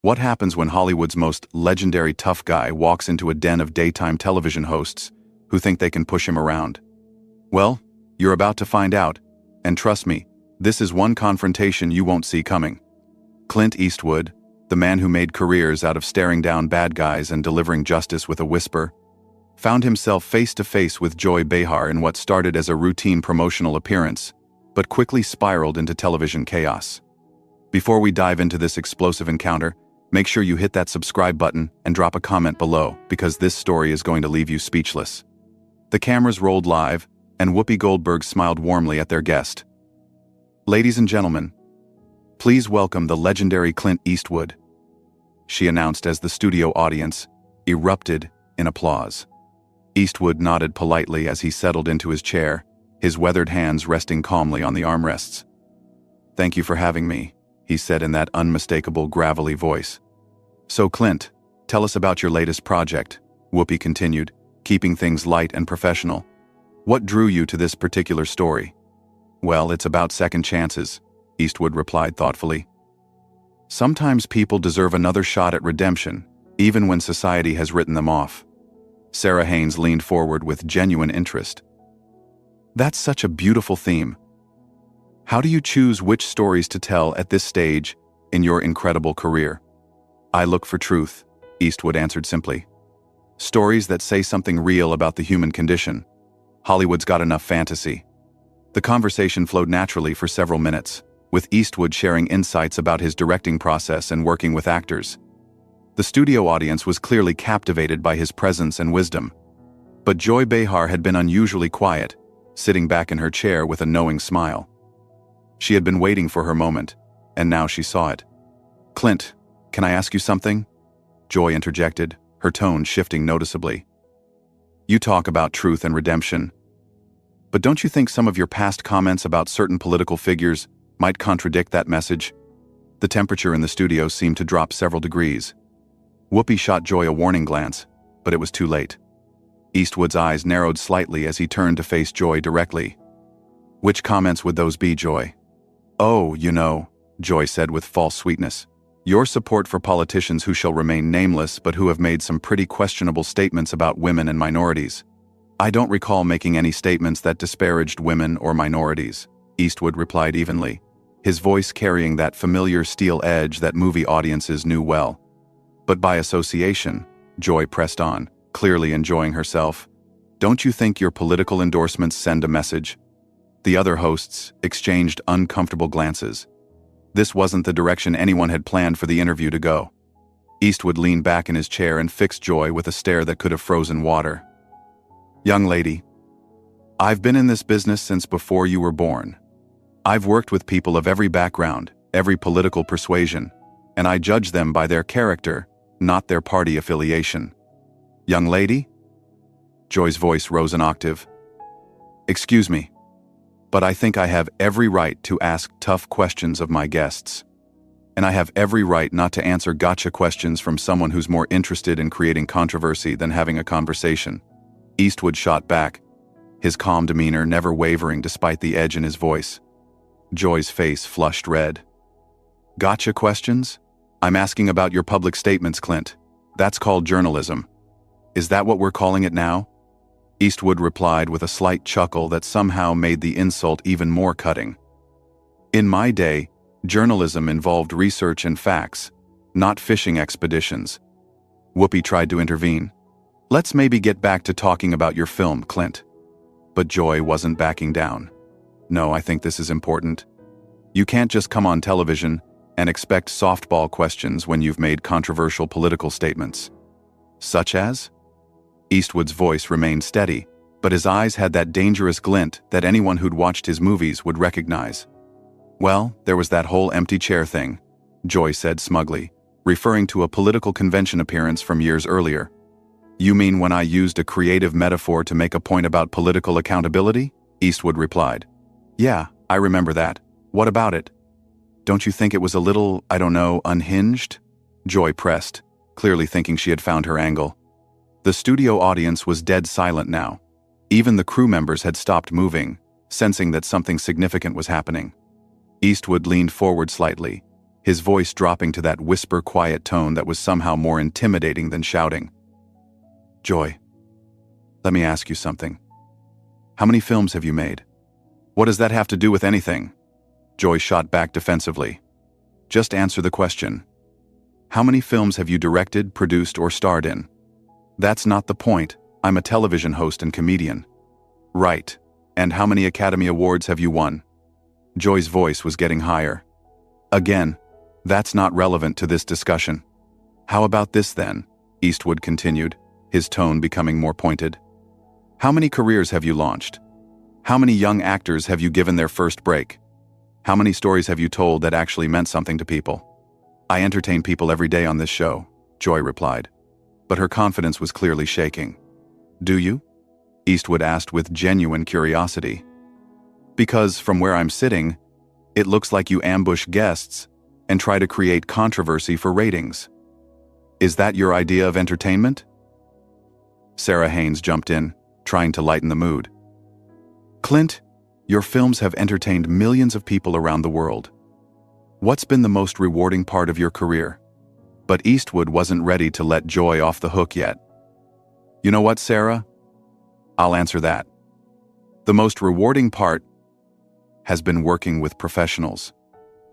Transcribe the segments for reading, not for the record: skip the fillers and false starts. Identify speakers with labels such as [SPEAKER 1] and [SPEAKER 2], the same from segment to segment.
[SPEAKER 1] What happens when Hollywood's most legendary tough guy walks into a den of daytime television hosts who think they can push him around? Well, you're about to find out, and trust me, this is one confrontation you won't see coming. Clint Eastwood, the man who made careers out of staring down bad guys and delivering justice with a whisper, found himself face to face with Joy Behar in what started as a routine promotional appearance, but quickly spiraled into television chaos. Before we dive into this explosive encounter, make sure you hit that subscribe button and drop a comment below, because this story is going to leave you speechless. The cameras rolled live, and Whoopi Goldberg smiled warmly at their guest. "Ladies and gentlemen, please welcome the legendary Clint Eastwood," she announced as the studio audience erupted in applause. Eastwood nodded politely as he settled into his chair, his weathered hands resting calmly on the armrests. "Thank you for having me," he said in that unmistakable gravelly voice. "So Clint, tell us about your latest project," Whoopi continued, keeping things light and professional. "What drew you to this particular story?" "Well, it's about second chances," Eastwood replied thoughtfully. "Sometimes people deserve another shot at redemption, even when society has written them off." Sarah Haynes leaned forward with genuine interest. "That's such a beautiful theme. How do you choose which stories to tell at this stage in your incredible career?" "I look for truth," Eastwood answered simply. "Stories that say something real about the human condition. Hollywood's got enough fantasy." The conversation flowed naturally for several minutes, with Eastwood sharing insights about his directing process and working with actors. The studio audience was clearly captivated by his presence and wisdom. But Joy Behar had been unusually quiet, sitting back in her chair with a knowing smile. She had been waiting for her moment, and now she saw it. "Clint, can I ask you something?" Joy interjected, her tone shifting noticeably. "You talk about truth and redemption. But don't you think some of your past comments about certain political figures might contradict that message?" The temperature in the studio seemed to drop several degrees. Whoopi shot Joy a warning glance, but it was too late. Eastwood's eyes narrowed slightly as he turned to face Joy directly. "Which comments would those be, Joy?" "Oh, you know," Joy said with false sweetness. "Your support for politicians who shall remain nameless but who have made some pretty questionable statements about women and minorities." "I don't recall making any statements that disparaged women or minorities," Eastwood replied evenly, his voice carrying that familiar steel edge that movie audiences knew well. "But by association," Joy pressed on, clearly enjoying herself, "don't you think your political endorsements send a message?" The other hosts exchanged uncomfortable glances. This wasn't the direction anyone had planned for the interview to go. Eastwood leaned back in his chair and fixed Joy with a stare that could have frozen water. "Young lady, I've been in this business since before you were born. I've worked with people of every background, every political persuasion, and I judge them by their character, not their party affiliation." "Young lady?" Joy's voice rose an octave. "Excuse me, but I think I have every right to ask tough questions of my guests. And I have every right not to answer gotcha questions from someone who's more interested in creating controversy than having a conversation." Eastwood shot back, his calm demeanor never wavering despite the edge in his voice. Joy's face flushed red. "Gotcha questions? I'm asking about your public statements, Clint. That's called journalism. Is that what we're calling it now?" Eastwood replied with a slight chuckle that somehow made the insult even more cutting. "In my day, journalism involved research and facts, not fishing expeditions." Whoopi tried to intervene. "Let's maybe get back to talking about your film, Clint." But Joy wasn't backing down. "No, I think this is important. You can't just come on television and expect softball questions when you've made controversial political statements." "Such as?" Eastwood's voice remained steady, but his eyes had that dangerous glint that anyone who'd watched his movies would recognize. "Well, there was that whole empty chair thing," Joy said smugly, referring to a political convention appearance from years earlier. "You mean when I used a creative metaphor to make a point about political accountability?" Eastwood replied. "Yeah, I remember that. What about it?" "Don't you think it was a little, I don't know, unhinged?" Joy pressed, clearly thinking she had found her angle. The studio audience was dead silent now. Even the crew members had stopped moving, sensing that something significant was happening. Eastwood leaned forward slightly, his voice dropping to that whisper-quiet tone that was somehow more intimidating than shouting. "Joy, let me ask you something. How many films have you made?" "What does that have to do with anything?" Joy shot back defensively. "Just answer the question. How many films have you directed, produced, or starred in?" "That's not the point. I'm a television host and comedian." "Right. And how many Academy Awards have you won?" Joy's voice was getting higher. "Again, that's not relevant to this discussion." "How about this then?" Eastwood continued, his tone becoming more pointed. "How many careers have you launched? How many young actors have you given their first break? How many stories have you told that actually meant something to people?" "I entertain people every day on this show," Joy replied. But her confidence was clearly shaking. "Do you?" Eastwood asked with genuine curiosity. "Because from where I'm sitting, it looks like you ambush guests and try to create controversy for ratings. Is that your idea of entertainment?" Sarah Haynes jumped in, trying to lighten the mood. "Clint, your films have entertained millions of people around the world. What's been the most rewarding part of your career?" But Eastwood wasn't ready to let Joy off the hook yet. "You know what, Sarah? I'll answer that. The most rewarding part has been working with professionals.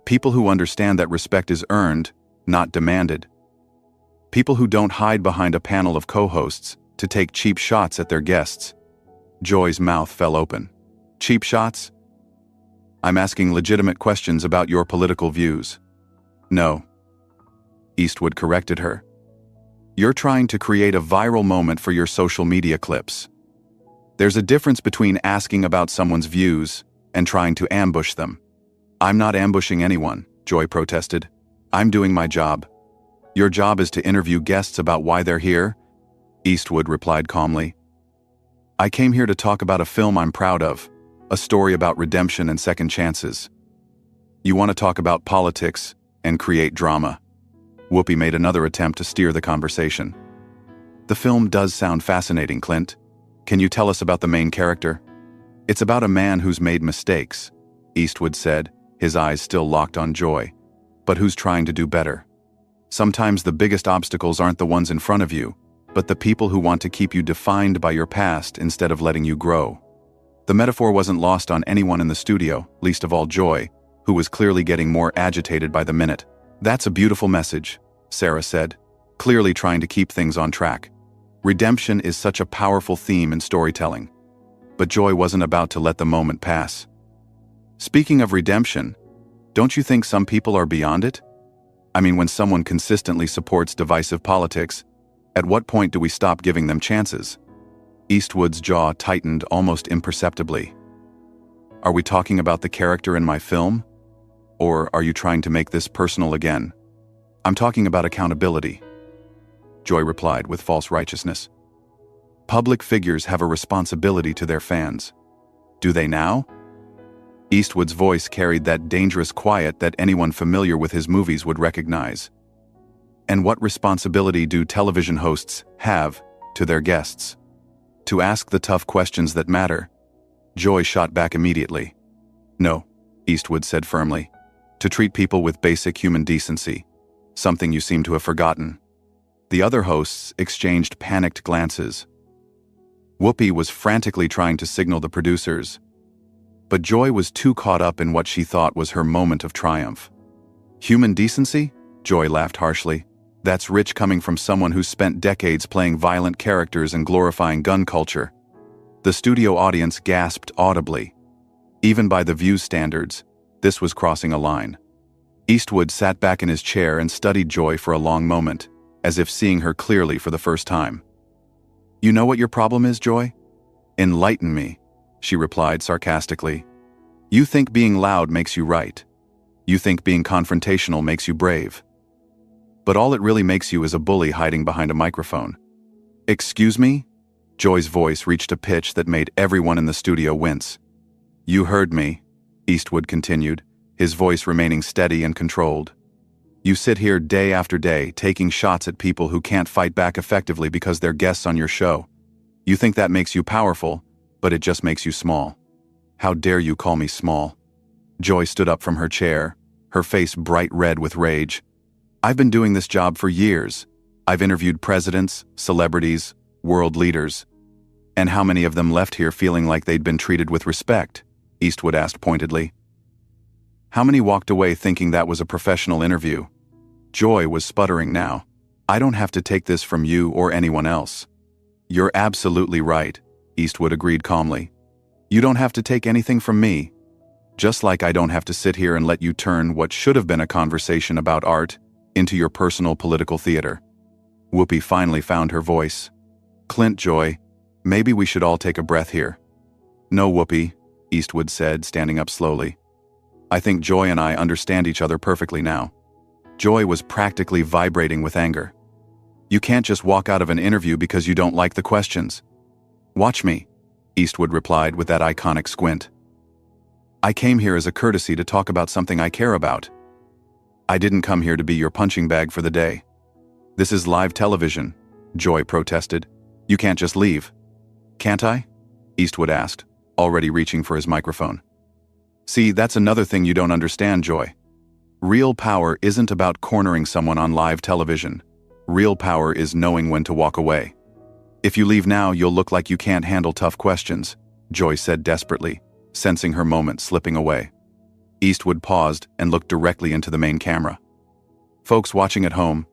[SPEAKER 1] People who understand that respect is earned, not demanded. People who don't hide behind a panel of co-hosts to take cheap shots at their guests." Joy's mouth fell open. "Cheap shots? I'm asking legitimate questions about your political views." "No," Eastwood corrected her. "You're trying to create a viral moment for your social media clips. There's a difference between asking about someone's views and trying to ambush them." "I'm not ambushing anyone," Joy protested. "I'm doing my job." "Your job is to interview guests about why they're here?" Eastwood replied calmly. "I came here to talk about a film I'm proud of, a story about redemption and second chances. You want to talk about politics and create drama." Whoopi made another attempt to steer the conversation. "The film does sound fascinating, Clint. Can you tell us about the main character?" "It's about a man who's made mistakes," Eastwood said, his eyes still locked on Joy, "but who's trying to do better. Sometimes the biggest obstacles aren't the ones in front of you, but the people who want to keep you defined by your past instead of letting you grow." The metaphor wasn't lost on anyone in the studio, least of all Joy, who was clearly getting more agitated by the minute. "That's a beautiful message," Sarah said, clearly trying to keep things on track. "Redemption is such a powerful theme in storytelling." But Joy wasn't about to let the moment pass. "Speaking of redemption, don't you think some people are beyond it? I mean, when someone consistently supports divisive politics, at what point do we stop giving them chances?" Eastwood's jaw tightened almost imperceptibly. "Are we talking about the character in my film? Or are you trying to make this personal again?" "I'm talking about accountability," Joy replied with false righteousness. "Public figures have a responsibility to their fans. Do they now?" Eastwood's voice carried that dangerous quiet that anyone familiar with his movies would recognize. "And what responsibility do television hosts have to their guests? To ask the tough questions that matter?" Joy shot back immediately. "No," Eastwood said firmly. "To treat people with basic human decency, something you seem to have forgotten." The other hosts exchanged panicked glances. Whoopi was frantically trying to signal the producers, but Joy was too caught up in what she thought was her moment of triumph. "Human decency?" Joy laughed harshly. "That's rich coming from someone who's spent decades playing violent characters and glorifying gun culture." The studio audience gasped audibly. Even by the View's standards, this was crossing a line. Eastwood sat back in his chair and studied Joy for a long moment, as if seeing her clearly for the first time. "You know what your problem is, Joy?" "Enlighten me," she replied sarcastically. "You think being loud makes you right. You think being confrontational makes you brave. But all it really makes you is a bully hiding behind a microphone." "Excuse me?" Joy's voice reached a pitch that made everyone in the studio wince. "You heard me," Eastwood continued, his voice remaining steady and controlled. "You sit here day after day taking shots at people who can't fight back effectively because they're guests on your show. You think that makes you powerful, but it just makes you small. How dare you call me small?" Joy stood up from her chair, her face bright red with rage. "I've been doing this job for years. I've interviewed presidents, celebrities, world leaders. And how many of them left here feeling like they'd been treated with respect?" Eastwood asked pointedly. "How many walked away thinking that was a professional interview?" Joy was sputtering now. "I don't have to take this from you or anyone else." "You're absolutely right," Eastwood agreed calmly. "You don't have to take anything from me. Just like I don't have to sit here and let you turn what should have been a conversation about art into your personal political theater." Whoopi finally found her voice. "Clint, Joy, maybe we should all take a breath here." "No, Whoopi," Eastwood said, standing up slowly. "I think Joy and I understand each other perfectly now." Joy was practically vibrating with anger. "You can't just walk out of an interview because you don't like the questions." "Watch me," Eastwood replied with that iconic squint. "I came here as a courtesy to talk about something I care about. I didn't come here to be your punching bag for the day." "This is live television," Joy protested. "You can't just leave." "Can't I?" Eastwood asked, already reaching for his microphone. "See, that's another thing you don't understand, Joy. Real power isn't about cornering someone on live television. Real power is knowing when to walk away. If you leave now, you'll look like you can't handle tough questions," Joy said desperately, sensing her moment slipping away. Eastwood paused and looked directly into the main camera. "Folks watching at home,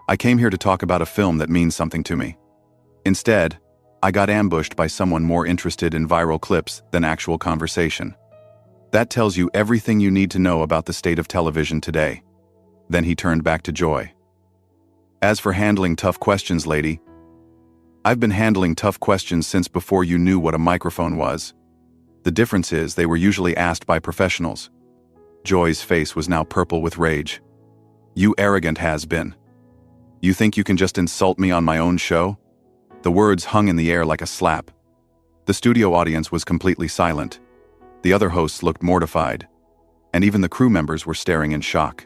[SPEAKER 1] I came here to talk about a film that means something to me. Instead, I got ambushed by someone more interested in viral clips than actual conversation. That tells you everything you need to know about the state of television today." Then he turned back to Joy. "As for handling tough questions, lady, I've been handling tough questions since before you knew what a microphone was. The difference is they were usually asked by professionals." Joy's face was now purple with rage. "You arrogant has-been. You think you can just insult me on my own show?" The words hung in the air like a slap. The studio audience was completely silent. The other hosts looked mortified, and even the crew members were staring in shock.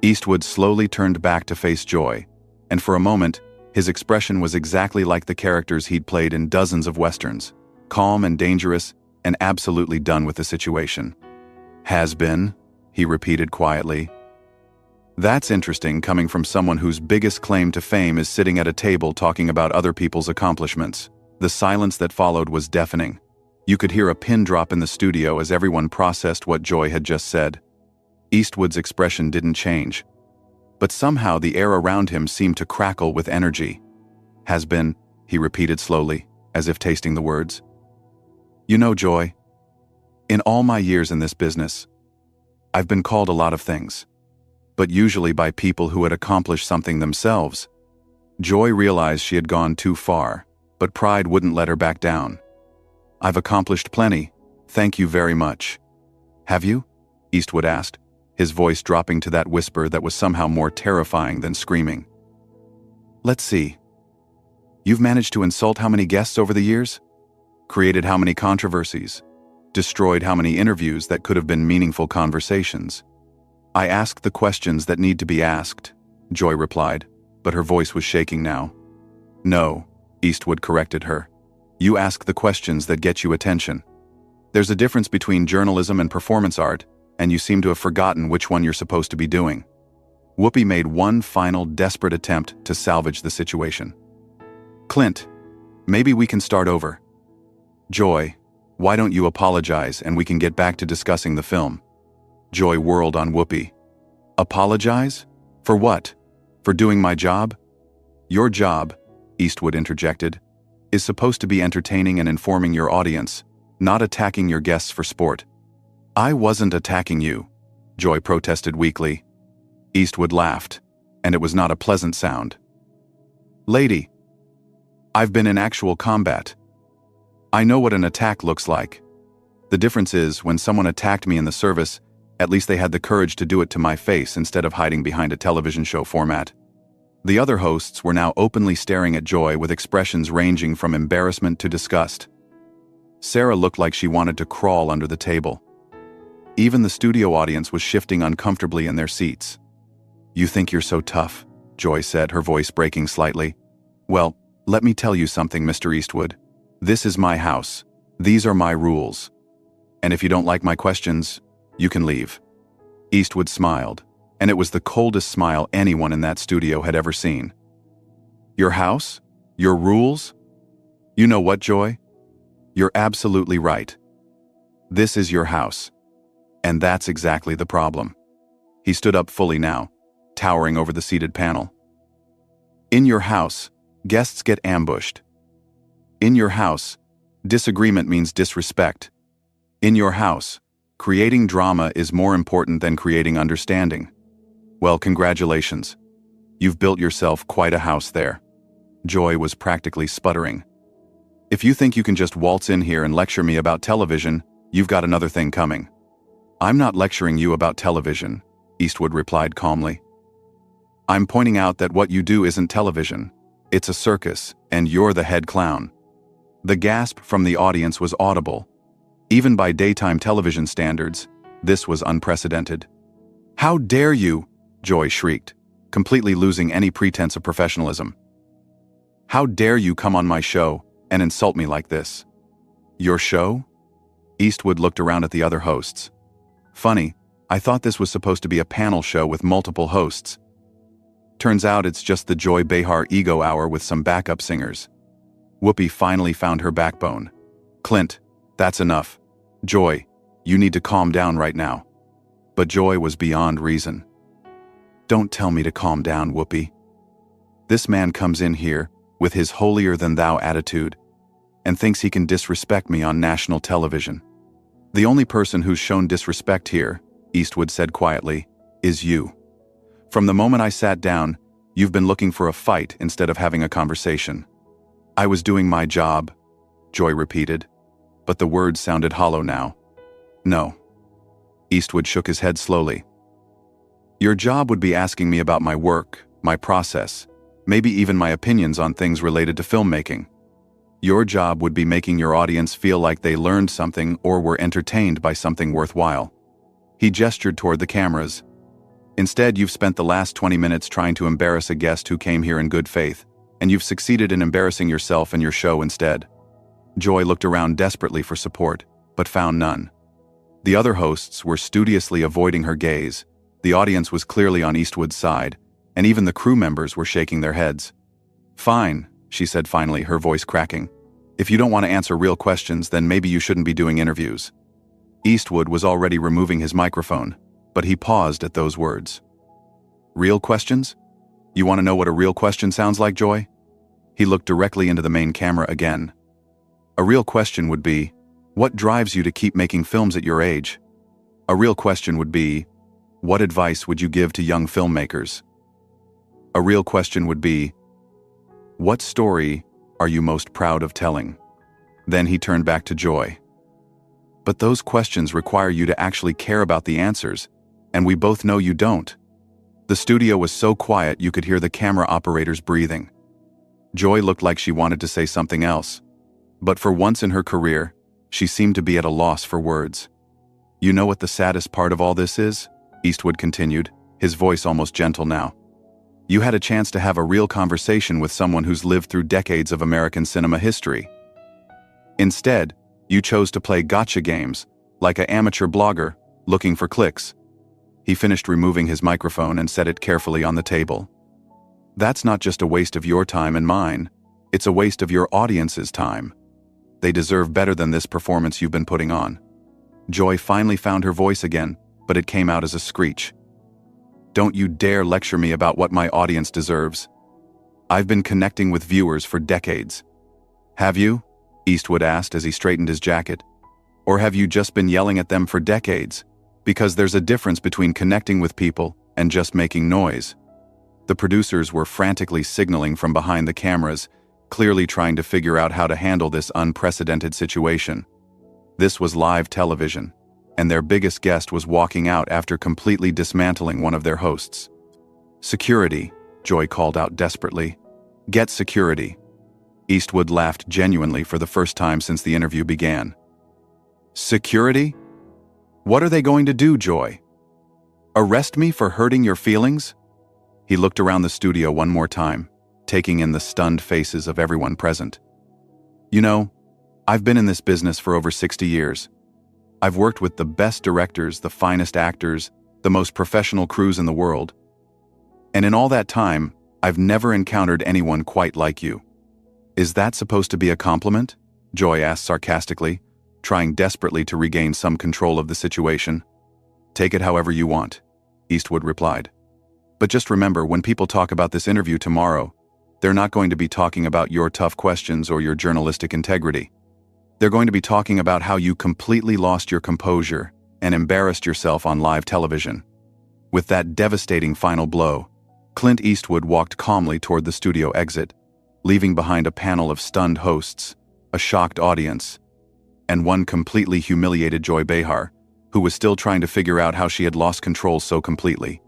[SPEAKER 1] Eastwood slowly turned back to face Joy, and for a moment, his expression was exactly like the characters he'd played in dozens of westerns, calm and dangerous and absolutely done with the situation. "Has been," he repeated quietly. "That's interesting coming from someone whose biggest claim to fame is sitting at a table talking about other people's accomplishments." The silence that followed was deafening. You could hear a pin drop in the studio as everyone processed what Joy had just said. Eastwood's expression didn't change, but somehow the air around him seemed to crackle with energy. "Has been," he repeated slowly, as if tasting the words. "You know, Joy, in all my years in this business, I've been called a lot of things, but usually by people who had accomplished something themselves." Joy realized she had gone too far, but pride wouldn't let her back down. "I've accomplished plenty, thank you very much." "Have you?" Eastwood asked, his voice dropping to that whisper that was somehow more terrifying than screaming. "Let's see. You've managed to insult how many guests over the years? Created how many controversies? Destroyed how many interviews that could have been meaningful conversations?" "I ask the questions that need to be asked," Joy replied, but her voice was shaking now. "No," Eastwood corrected her. "You ask the questions that get you attention. There's a difference between journalism and performance art, and you seem to have forgotten which one you're supposed to be doing." Whoopi made one final desperate attempt to salvage the situation. "Clint, maybe we can start over. Joy, why don't you apologize and we can get back to discussing the film?" Joy whirled on Whoopi. "Apologize? For what? For doing my job?" "Your job," Eastwood interjected, "is supposed to be entertaining and informing your audience, not attacking your guests for sport." "I wasn't attacking you," Joy protested weakly. Eastwood laughed, and it was not a pleasant sound. "Lady, I've been in actual combat. I know what an attack looks like. The difference is, when someone attacked me in the service, at least they had the courage to do it to my face instead of hiding behind a television show format." The other hosts were now openly staring at Joy with expressions ranging from embarrassment to disgust. Sarah looked like she wanted to crawl under the table. Even the studio audience was shifting uncomfortably in their seats. "You think you're so tough," Joy said, her voice breaking slightly. "Well, let me tell you something, Mr. Eastwood. This is my house. These are my rules. And if you don't like my questions, you can leave." Eastwood smiled, and it was the coldest smile anyone in that studio had ever seen. Your house? Your rules? You know what, Joy? You're absolutely right. This is your house. And that's exactly the problem. He stood up fully now, towering over the seated panel. In your house, guests get ambushed. In your house, disagreement means disrespect. In your house, creating drama is more important than creating understanding. Well, congratulations. You've built yourself quite a house there. Joy was practically sputtering. If you think you can just waltz in here and lecture me about television, you've got another thing coming. I'm not lecturing you about television, Eastwood replied calmly. I'm pointing out that what you do isn't television. It's a circus, and you're the head clown. The gasp from the audience was audible. Even by daytime television standards, this was unprecedented. How dare you? Joy shrieked, completely losing any pretense of professionalism. How dare you come on my show and insult me like this? Your show? Eastwood looked around at the other hosts. Funny, I thought this was supposed to be a panel show with multiple hosts. Turns out it's just the Joy Behar Ego Hour with some backup singers. Whoopi finally found her backbone. Clint, that's enough. Joy, you need to calm down right now. But Joy was beyond reason. Don't tell me to calm down, Whoopi. This man comes in here with his holier-than-thou attitude and thinks he can disrespect me on national television. The only person who's shown disrespect here, Eastwood said quietly, is you. From the moment I sat down, you've been looking for a fight instead of having a conversation. I was doing my job, Joy repeated, but the words sounded hollow now. No. Eastwood shook his head slowly. Your job would be asking me about my work, my process, maybe even my opinions on things related to filmmaking. Your job would be making your audience feel like they learned something or were entertained by something worthwhile. He gestured toward the cameras. Instead, you've spent the last 20 minutes trying to embarrass a guest who came here in good faith, and you've succeeded in embarrassing yourself and your show instead. Joy looked around desperately for support, but found none. The other hosts were studiously avoiding her gaze. The audience was clearly on Eastwood's side, and even the crew members were shaking their heads. Fine, she said finally, her voice cracking. If you don't want to answer real questions, then maybe you shouldn't be doing interviews. Eastwood was already removing his microphone, but he paused at those words. Real questions? You want to know what a real question sounds like, Joy? He looked directly into the main camera again. A real question would be, what drives you to keep making films at your age? A real question would be, what advice would you give to young filmmakers? A real question would be, what story are you most proud of telling? Then he turned back to Joy. But those questions require you to actually care about the answers, and we both know you don't. The studio was so quiet you could hear the camera operators breathing. Joy looked like she wanted to say something else, but for once in her career, she seemed to be at a loss for words. You know what the saddest part of all this is? Eastwood continued, his voice almost gentle now. You had a chance to have a real conversation with someone who's lived through decades of American cinema history. Instead, you chose to play gotcha games, like an amateur blogger, looking for clicks. He finished removing his microphone and set it carefully on the table. That's not just a waste of your time and mine, it's a waste of your audience's time. They deserve better than this performance you've been putting on. Joy finally found her voice again, but it came out as a screech. Don't you dare lecture me about what my audience deserves. I've been connecting with viewers for decades. Have you? Eastwood asked as he straightened his jacket. Or have you just been yelling at them for decades? Because there's a difference between connecting with people and just making noise. The producers were frantically signaling from behind the cameras, clearly trying to figure out how to handle this unprecedented situation. This was live television, and their biggest guest was walking out after completely dismantling one of their hosts. Security, Joy called out desperately. Get security. Eastwood laughed genuinely for the first time since the interview began. Security? What are they going to do, Joy? Arrest me for hurting your feelings? He looked around the studio one more time, taking in the stunned faces of everyone present. You know, I've been in this business for over 60 years. I've worked with the best directors, the finest actors, the most professional crews in the world. And in all that time, I've never encountered anyone quite like you. Is that supposed to be a compliment? Joy asked sarcastically, trying desperately to regain some control of the situation. Take it however you want, Eastwood replied. But just remember, when people talk about this interview tomorrow, they're not going to be talking about your tough questions or your journalistic integrity. They're going to be talking about how you completely lost your composure and embarrassed yourself on live television. With that devastating final blow, Clint Eastwood walked calmly toward the studio exit, leaving behind a panel of stunned hosts, a shocked audience, and one completely humiliated Joy Behar, who was still trying to figure out how she had lost control so completely.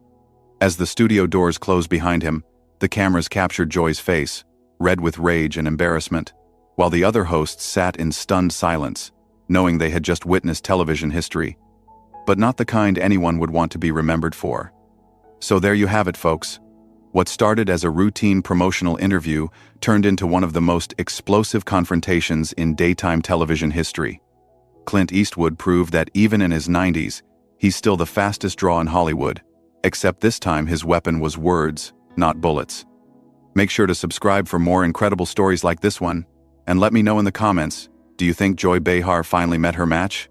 [SPEAKER 1] As the studio doors closed behind him, the cameras captured Joy's face, red with rage and embarrassment, while the other hosts sat in stunned silence, knowing they had just witnessed television history, but not the kind anyone would want to be remembered for. So there you have it, folks. What started as a routine promotional interview turned into one of the most explosive confrontations in daytime television history. Clint Eastwood proved that even in his 90s, he's still the fastest draw in Hollywood, except this time his weapon was words, not bullets. Make sure to subscribe for more incredible stories like this one, and let me know in the comments, do you think Joy Behar finally met her match?